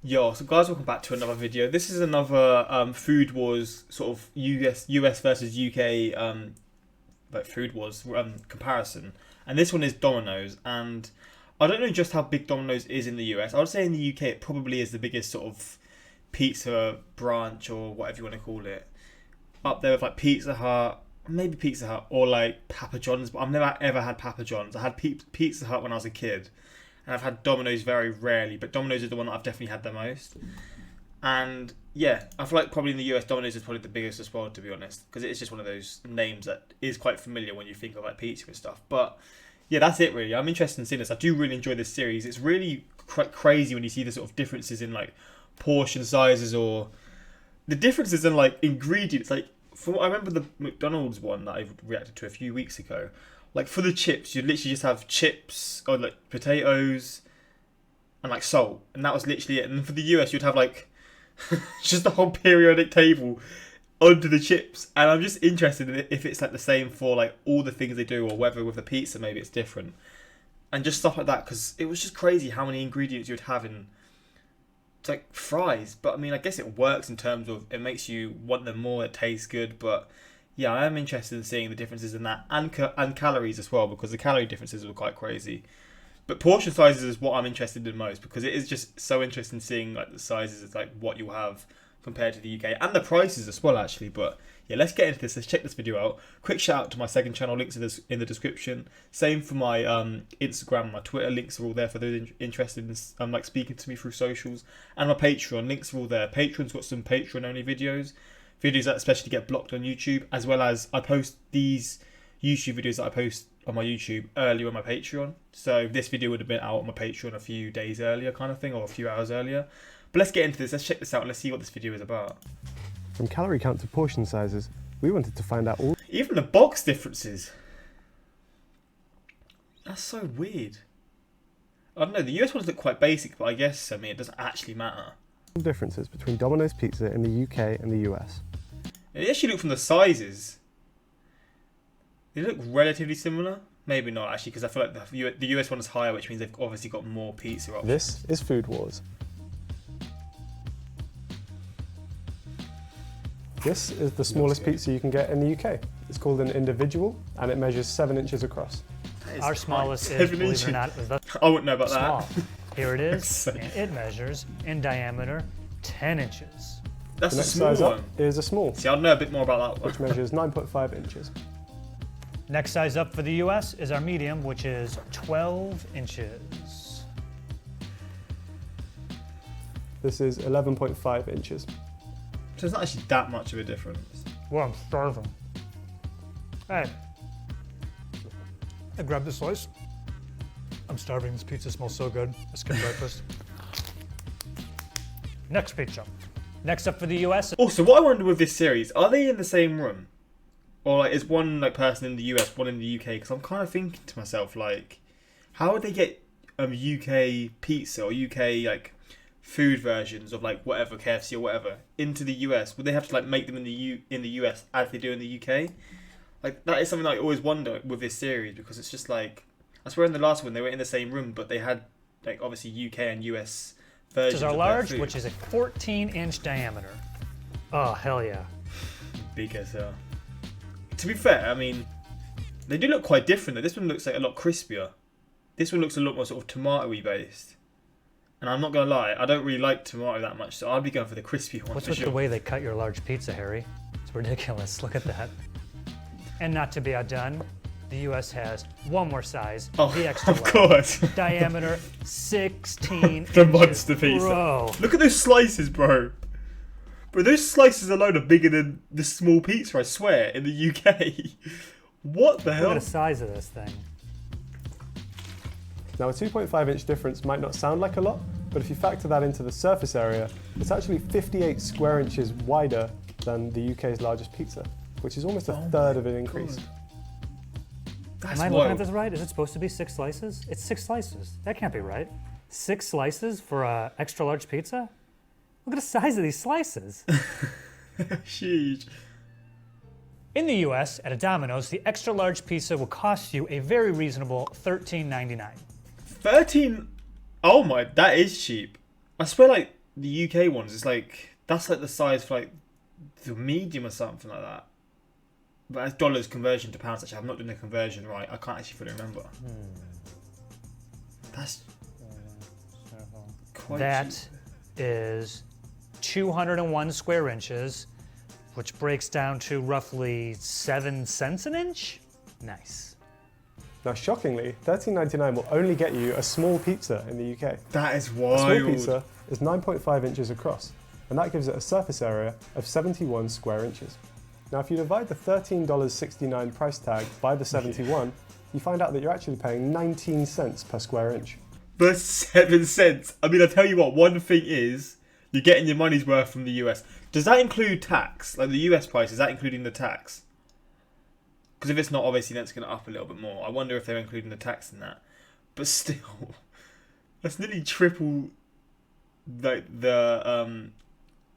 Yo, so guys, welcome back to another video. This is another Food Wars sort of US versus UK like Food Wars comparison, and this one is Domino's. And I don't know just how big Domino's is in the US. I would say in the UK it probably is the biggest sort of pizza branch or whatever you want to call it, up there with like Pizza Hut, maybe Pizza Hut or like Papa John's. But I've never ever had Papa John's. I had Pizza Hut when I was a kid. And I've had Domino's very rarely, but Domino's is the one that I've definitely had the most. And yeah, I feel like probably in the US, Domino's is probably the biggest as well, to be honest, because it's just one of those names that is quite familiar when you think of like pizza and stuff. But yeah, that's it really. I'm interested in seeing this. I do really enjoy this series. It's really crazy when you see the sort of differences in like portion sizes or the differences in like ingredients. Like I remember the McDonald's one that I reacted to a few weeks ago. Like for the chips, you'd literally just have chips or like potatoes and like salt, and that was literally it. And for the US, you'd have like just the whole periodic table under the chips. And I'm just interested in if it's like the same for like all the things they do, or whether with the pizza maybe it's different, and just stuff like that. Because it was just crazy how many ingredients you'd have in like fries. But I mean, I guess it works in terms of it makes you want them more. It tastes good, but yeah, I am interested in seeing the differences in that and calories as well, because the calorie differences were quite crazy. But portion sizes is what I'm interested in most, because it is just so interesting seeing like the sizes of like what you have compared to the UK and the prices as well, actually. But yeah, let's get into this. Let's check this video out. Quick shout out to my second channel, links in the description. Same for my Instagram, my Twitter, links are all there for those interested in like speaking to me through socials, and my Patreon links are all there. Patreon's got some Patreon only videos that especially get blocked on YouTube, as well as I post these YouTube videos that I post on my YouTube earlier on my Patreon. So this video would have been out on my Patreon a few days earlier kind of thing, or a few hours earlier. But let's get into this, let's check this out and let's see what this video is about. From calorie count to portion sizes, we wanted to find out all... Even the box differences. That's so weird. I don't know, the US ones look quite basic, but I guess, I mean, it doesn't actually matter. differences between Domino's Pizza in the UK and the US. If you actually look from the sizes, they look relatively similar. Maybe not actually, because I feel like the US one is higher, which means they've obviously got more pizza options. This is Food Wars. This is the smallest pizza you can get in the UK. It's called an individual, and it measures 7 inches across. Our smallest is, believe it or not, I wouldn't know about small. that. Here it is, and it measures in diameter 10 inches. That's the a next small size one. up is a small, See, I'd know a bit more about that one. which measures 9.5 inches. Next size up for the US is our medium, which is 12 inches. This is 11.5 inches. So it's not actually that much of a difference. Well, I'm starving. Hey, I grabbed this slice. I'm starving. This pizza smells so good. I skipped breakfast. Next pizza. Next up for the US. Also, what I wonder with this series, are they in the same room? Or like, is one like person in the US, one in the UK? Because I'm kind of thinking to myself, like, how would they get UK pizza or UK like food versions of like whatever, KFC or whatever, into the US? Would they have to like make them in the US as they do in the UK? Like, that is something that I always wonder with this series, because it's just like, I swear in the last one they were in the same room, but they had like obviously UK and US versions. This is our of their large, food. which is a 14-inch diameter. Oh, hell yeah. Big as hell. To be fair, I mean, they do look quite different though. This one looks like a lot crispier. This one looks a lot more sort of tomato-y based. And I'm not gonna lie, I don't really like tomato that much, so I'd be going for the crispy one. What's for with sure. the way they cut your large pizza, Harry? It's ridiculous. Look at that. And not to be outdone, the US has one more size, the extra of large. course. Diameter 16 The inches. monster pizza. Bro. Look at those slices, bro. Bro, those slices alone are bigger than the small pizza, I swear, in the UK. What the Look hell? at the size of this thing. Now a 2.5 inch difference might not sound like a lot, but if you factor that into the surface area, it's actually 58 square inches wider than the UK's largest pizza, which is almost a third of an increase. That's Am I looking at wild. this right? Is it supposed to be 6 slices? It's 6 slices. That can't be right. 6 slices for a extra large pizza? Look at the size of these slices. Huge. In the US, at a Domino's, the extra large pizza will cost you a very reasonable $13.99. 13. Oh my, that is cheap. I swear, like the UK ones, it's like that's like the size for like the medium or something like that. But as dollars conversion to pounds, actually, I'm not doing the conversion right. I can't actually fully remember. That's quite That cheap. is 201 square inches, which breaks down to roughly 7 cents an inch. Nice. Now, shockingly, $13.99 will only get you a small pizza in the UK. That is A wild. small pizza is 9.5 inches across, and that gives it a surface area of 71 square inches. Now, if you divide the $13.69 price tag by the 71, you find out that you're actually paying 19 cents per square inch. But 7 cents. I mean, I'll tell you what, one thing is, you're getting your money's worth from the US. Does that include tax? Like the US price, is that including the tax? Because if it's not, obviously that's going to up a little bit more. I wonder if they're including the tax in that. But still, that's nearly triple like the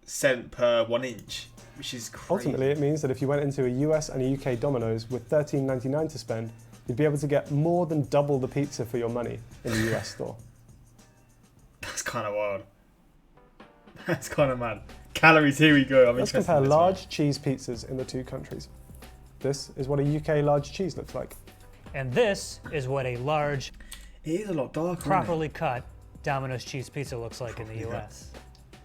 cent per 1 inch, which is crazy. Ultimately, it means that if you went into a US and a UK Domino's with $13.99 to spend, you'd be able to get more than double the pizza for your money in the US store. That's kind of wild. That's kind of mad. Calories, here we go. Let's compare large cheese pizzas in the two countries. This is what a UK large cheese looks like. And this is what a large, It is a lot darker. properly cut Domino's cheese pizza looks like in the US.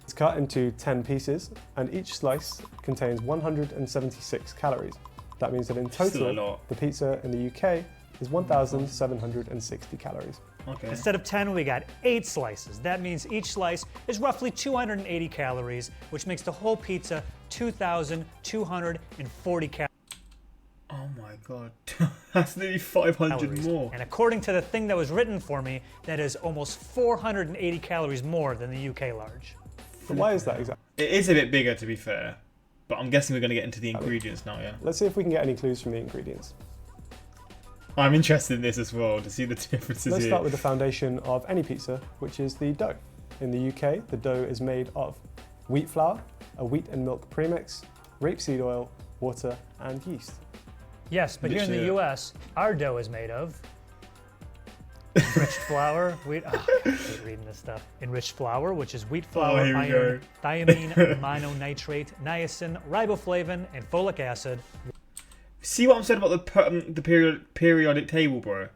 It's cut into 10 pieces, and each slice contains 176 calories. That means that in Still a total, lot. the pizza in the UK is 1,760 calories. Okay. Instead of 10, we got 8 slices. That means each slice is roughly 280 calories, which makes the whole pizza 2,240 calories. Oh my god. That's nearly 500 more. And according to the thing that was written for me, that is almost 480 calories more than the UK large. But why is that exactly? It is a bit bigger, to be fair. But I'm guessing we're going to get into the ingredients now, yeah? Let's see if we can get any clues from the ingredients. I'm interested in this as well, to see the differences Let's here. start with the foundation of any pizza, which is the dough. In the UK, the dough is made of wheat flour, a wheat and milk premix, rapeseed oil, water, and yeast. Yes, but here in the Literally. US, our dough is made of enriched flour, wheat. Oh, I hate reading this stuff. Enriched flour, which is wheat flour, here we iron, go. thiamine, mononitrate, niacin, riboflavin, and folic acid. See what I'm saying about the periodic table, bro?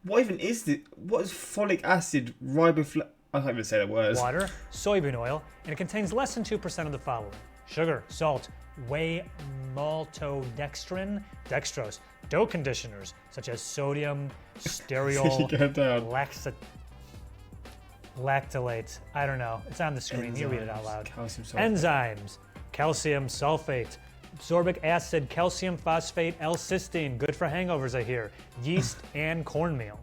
What even is this? What is folic acid, riboflavin? I can't even say the words. Water, soybean oil, and it contains less than 2% of the following: sugar, salt, whey maltodextrin, dextrose, dough conditioners such as sodium, stearyl, Get down. lactylate. I don't know. It's on the screen. You read it out loud. Calcium sulfate. Enzymes, calcium sulfate, sorbic acid, calcium phosphate, L-cysteine, good for hangovers, I hear, yeast, and cornmeal.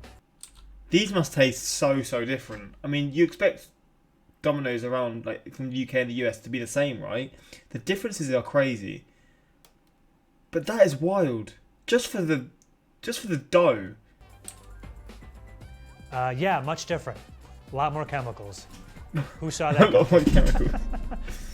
These must taste so different. I mean, you expect Domino's around like from the UK and the US to be the same, right? The differences are crazy. But that is wild. Just for the dough. Yeah, much different. A lot more chemicals. Who saw A that? lot more chemicals.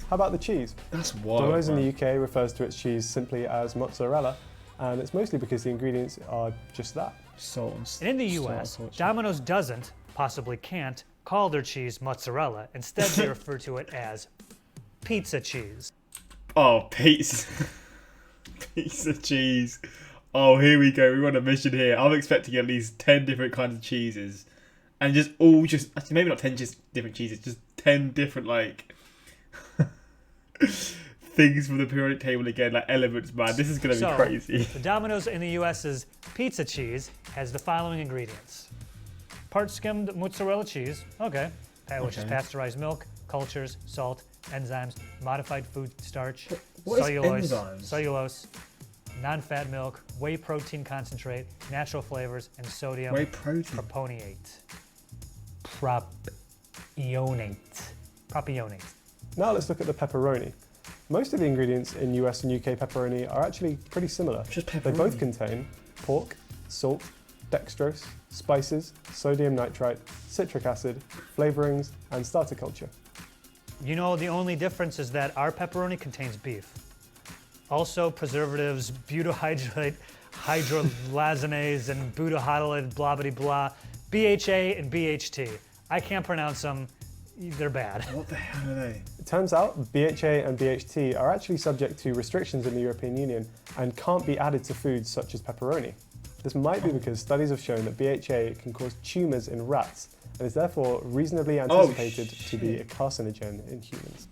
How about the cheese? That's wild. Domino's in man. the UK refers to its cheese simply as mozzarella, and it's mostly because the ingredients are just that. Salt and And in the salt, US, salt. Domino's doesn't, possibly can't, call their cheese mozzarella. Instead, they refer to it as pizza cheese. Oh, pizza. Pizza cheese. Oh, here we go. We're on a mission here. I'm expecting at least 10 different kinds of cheeses. And actually, maybe not 10 just different cheeses, just 10 different, like, things from the periodic table again, like elements, man. This is going to be crazy. The Domino's in the US's pizza cheese has the following ingredients: part skimmed mozzarella cheese, which is pasteurized milk, cultures, salt, enzymes, modified food starch, What is cellulose, enzymes? non-fat milk, whey protein concentrate, natural flavors, and sodium Whey protein. propionate. Propionate. Now let's look at the pepperoni. Most of the ingredients in US and UK pepperoni are actually pretty similar. Just They pepperoni. both contain pork, salt, dextrose, spices, sodium nitrite, citric acid, flavorings, and starter culture. You know, the only difference is that our pepperoni contains beef. Also, preservatives, butyrate, hydrolysinase, and butyrhydrolate, blah, blah, blah, BHA and BHT. I can't pronounce them. they're bad. What the hell are they? It turns out BHA and BHT are actually subject to restrictions in the European Union and can't be added to foods such as pepperoni. This might be because studies have shown that BHA can cause tumours in rats and is therefore reasonably anticipated to be a carcinogen in humans.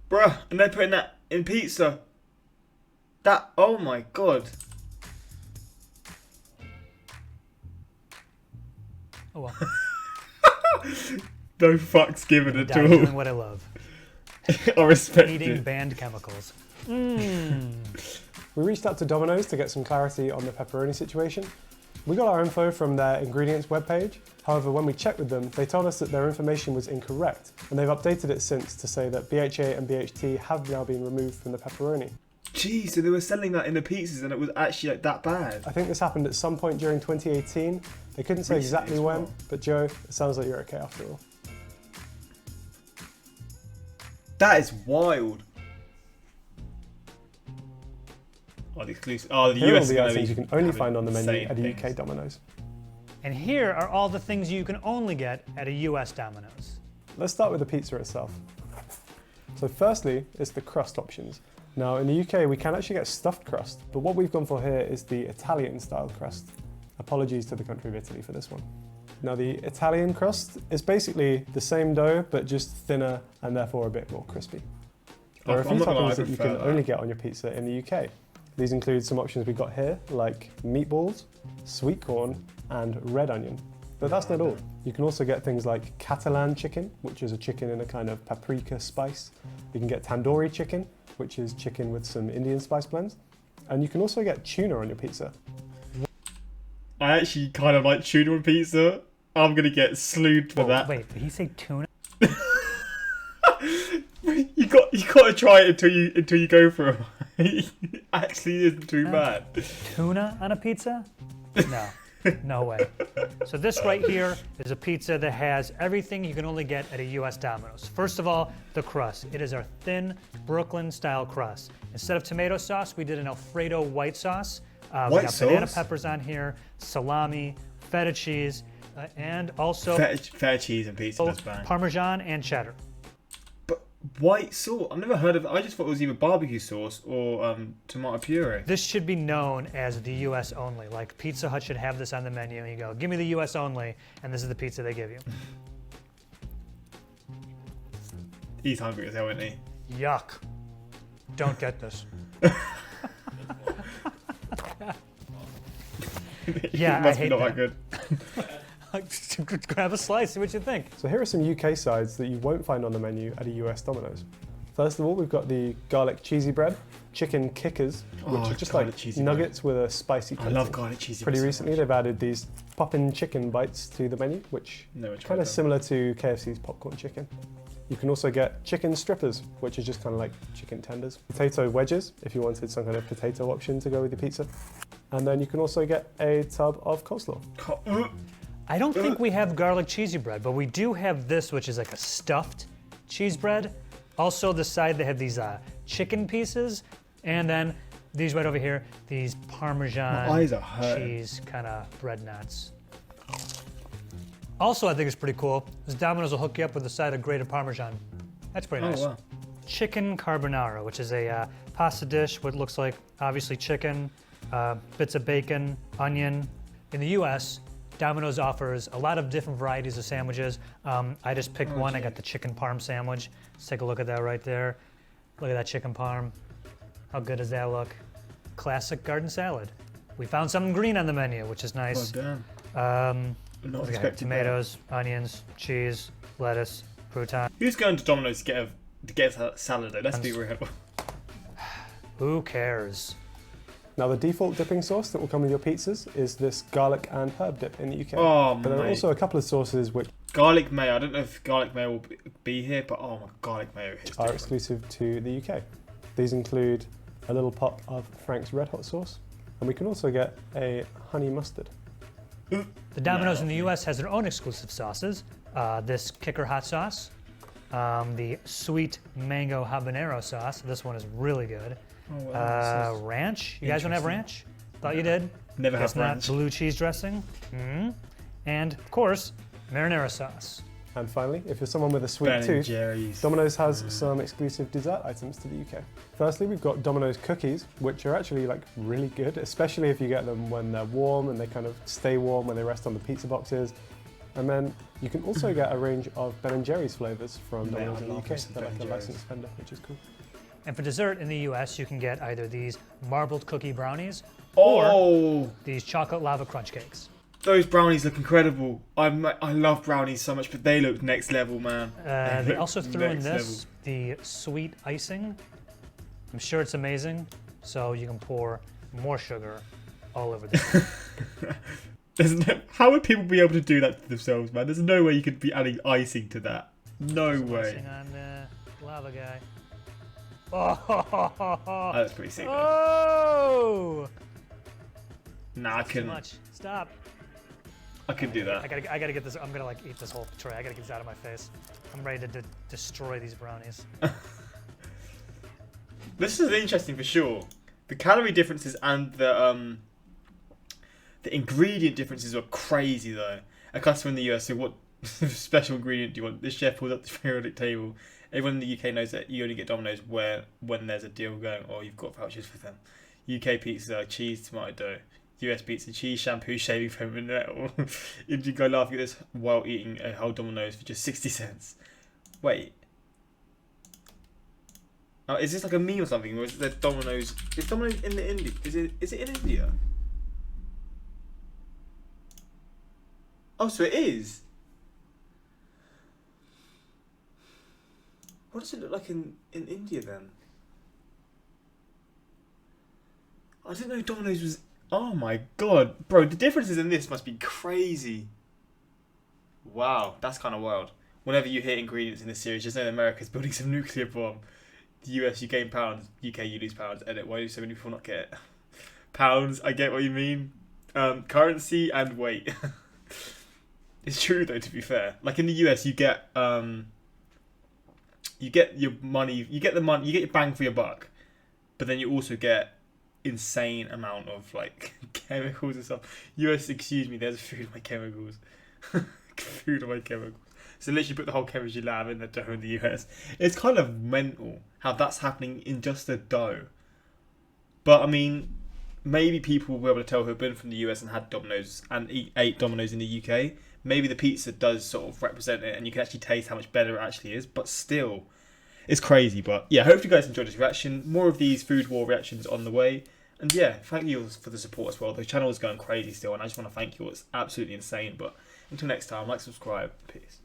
Bruh, and they're putting that in pizza. Oh my god. Oh well. No fucks given at Die all. doing what I love. I respect Eating it. banned chemicals. We reached out to Domino's to get some clarity on the pepperoni situation. We got our info from their ingredients webpage. However, when we checked with them, they told us that their information was incorrect, and they've updated it since to say that BHA and BHT have now been removed from the pepperoni. Jeez, so they were selling that in the pizzas and it was actually like that bad. I think this happened at some point during 2018. They couldn't say Recently exactly as when, well. but Joe, it sounds like you're okay after all. That is wild. Oh, the exclusive. Oh, the Here are all US the is items you can only find on the menu insane at a UK things. Domino's. And here are all the things you can only get at a US Domino's. Let's start with the pizza itself. So firstly, it's the crust options. Now in the UK, we can actually get stuffed crust, but what we've gone for here is the Italian style crust. Apologies to the country of Italy for this one. Now the Italian crust is basically the same dough, but just thinner and therefore a bit more crispy. There are a few I'm not gonna lie, toppings I that you can prefer that. only get on your pizza in the UK. These include some options we've got here, like meatballs, sweet corn, and red onion. But that's not all. You can also get things like Catalan chicken, which is a chicken in a kind of paprika spice. You can get tandoori chicken, which is chicken with some Indian spice blends. And you can also get tuna on your pizza. I actually kind of like tuna on pizza. I'm gonna get slewed for that. Wait, did he say tuna? You got to try it until you go for it. It actually isn't too bad. Tuna on a pizza? No, no way. So this right here is a pizza that has everything you can only get at a US Domino's. First of all, the crust. It is our thin Brooklyn style crust. Instead of tomato sauce, we did an Alfredo white sauce. We White got banana sauce? peppers on here, salami, feta cheese, and also Fair cheese and pizza, that's bad. Parmesan and cheddar. But white sauce, I've never heard of it. I just thought it was either barbecue sauce or tomato puree. This should be known as the US only. Like Pizza Hut should have this on the menu and you go, give me the US only, and this is the pizza they give you. He's hungry as hell, isn't he? Yuck. Don't get this. Yeah, It must I hate be not that. good. Grab a slice, see what you think. So here are some UK sides that you won't find on the menu at a US Domino's. First of all, we've got the garlic cheesy bread, chicken kickers, which Oh, are just garlic like cheesy nuggets with a spicy I coating. love garlic cheesy. Pretty so recently, much. they've added these poppin' chicken bites to the menu, which Never tried kind of them. similar to KFC's popcorn chicken. You can also get chicken strippers, which is just kind of like chicken tenders. Potato wedges, if you wanted some kind of potato option to go with your pizza. And then you can also get a tub of coleslaw. I don't think we have garlic cheesy bread, but we do have this, which is like a stuffed cheese bread. Also, the side they have these chicken pieces, and then these right over here, these Parmesan My eyes are hurting. cheese kind of bread knots. Also, I think it's pretty cool, is Domino's will hook you up with a side of grated Parmesan. That's pretty nice. Oh, wow. Chicken carbonara, which is a pasta dish, what looks like obviously chicken, bits of bacon, onion. In the US, Domino's offers a lot of different varieties of sandwiches. I just picked one. I got the chicken parm sandwich. Let's take a look at that right there. Look at that chicken parm. How good does that look? Classic garden salad. We found something green on the menu, which is nice. Oh, damn. Not We got expecting tomatoes, onions, cheese, lettuce, crouton. Who's going to Domino's to get a salad though? Let's be real. Who cares? Now, the default dipping sauce that will come with your pizzas is this garlic and herb dip in the UK. Oh, but there are mate. also a couple of sauces which Garlic mayo. I don't know if garlic mayo will be here, but oh my, garlic mayo hits are different. exclusive to the UK. These include a little pot of Frank's Red Hot sauce, and we can also get a honey mustard. The Domino's in the US has their own exclusive sauces. This kicker hot sauce, the sweet mango habanero sauce. This one is really good. Oh, wow, this is Ranch. You guys don't have ranch? Thought you did. never Guess have not. ranch. Blue cheese dressing. And of course, marinara sauce. And finally, if you're someone with a sweet Ben and tooth, Jerry's. Domino's has some exclusive dessert items to the UK. Firstly, we've got Domino's cookies, which are actually like really good, especially if you get them when they're warm and they kind of stay warm when they rest on the pizza boxes. And then you can also get a range of Ben and Jerry's flavors from Man, Domino's I in the love UK. me some They're Ben like a and Jerry's. licensed vendor, which is cool. And for dessert in the US, you can get either these marbled cookie brownies Oh, or these chocolate lava crunch cakes. those brownies look incredible. I love brownies so much, but they look next level, man. They also threw in Next this, the sweet icing. I'm sure it's amazing, so you can pour more sugar all over this. How would people be able to do that to themselves, man? There's no way you could be adding icing to that. No Some way. icing on the lava guy. Oh, that's pretty sick. Man. Oh! Nah, I Too couldn't. much. Stop. I could do that. I gotta get this. I'm gonna like eat this whole tray. I gotta get this out of my face. I'm ready to destroy these brownies. This is interesting for sure. The calorie differences and the ingredient differences are crazy though. A customer in the US said, "What special ingredient do you want?" The chef pulled up the periodic table. Everyone in the UK knows that you only get Domino's when there's a deal going, or you've got vouchers for them. UK pizza, cheese, tomato dough. US pizza, cheese, shampoo, shaving foam, and metal. If you go laughing at this while eating a whole Domino's for just 60 cents. Wait. Oh, is this like a meme or something? Or is it Domino's? Is Domino's in the India? Is it in India? Oh, so it is. What does it look like in India then? I didn't know Domino's was. Oh my god, bro! The differences in this must be crazy. Wow, that's kind of wild. Whenever you hear ingredients in this series, just know that America's building some nuclear bomb. The US, you gain pounds. UK, you lose pounds. Edit. Why do so many people not get pounds? I get what you mean. Currency and weight. It's true though. To be fair, like in the US, you get your money. You get the money. You get your bang for your buck, but then you also get insane amount of like chemicals and stuff. US, excuse me, there's food on my chemicals. Food on my chemicals. So literally put the whole chemistry lab in the dough in the US. It's kind of mental how that's happening in just a dough. But I mean, maybe people will be able to tell who've been from the US and had Domino's and ate Domino's in the UK. Maybe the pizza does sort of represent it and you can actually taste how much better it actually is. But still, it's crazy. But yeah, hope you guys enjoyed this reaction. More of these food war reactions on the way. And yeah, thank you for the support as well. The channel is going crazy still, and I just want to thank you all. It's absolutely insane. But until next time, like, subscribe. Peace.